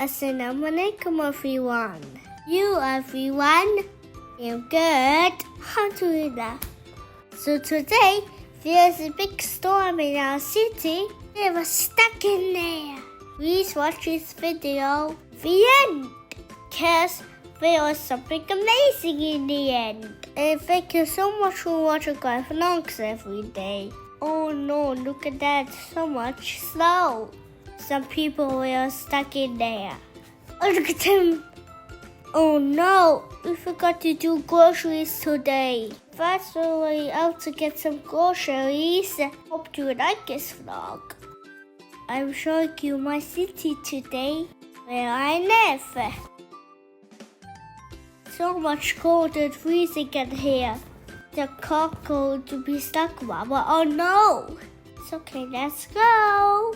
Assalamu alaikum everyone. You everyone? I'm good. Alhamdulillah. So today, there's a big storm in our city. We were stuck in there. Please watch this video. The end. Because there was something amazing in the end. And thank you so much for watching my vlogs every day. Oh no, look at that. So much snow. Some people were stuck in there. Oh, look at them. Oh no, we forgot to do groceries today. First, we're going out to get some groceries. Hope you like this vlog. I'm showing you my city today, where I live. So much cold and freezing in here. The car going to be stuck, Mama. Oh no. It's okay, let's go.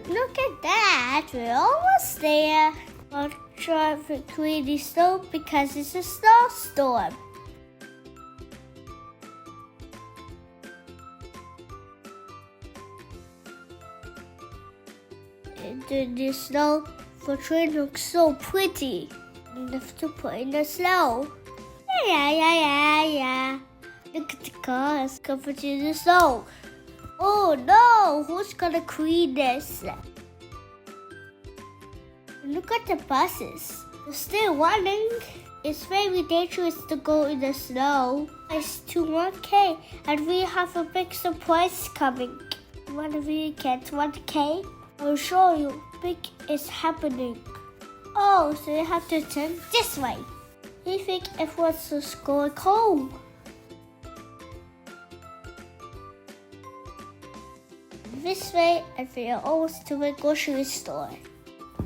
Look at that, we're almost there. I'll drive it really slow because it's a snowstorm. And in the snow, the train looks so pretty. You have to put in the snow. Yeah. Look at the cars covered in the snow. Oh no, who's gonna clean this? Look at the buses. They're still running. It's very dangerous to go in the snow. It's 1K and we have a big surprise coming. When we get 1K, I'll show you big is happening. Oh, so you have to turn this way. We think everyone's just going home. This way, and we are almost to the grocery store.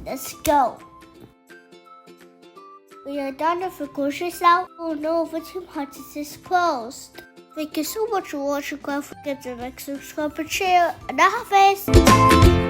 Let's go. We are done with the groceries now. Oh no, the Tim Hortons is closed. Thank you so much for watching. Don't forget to like, subscribe, and share. And have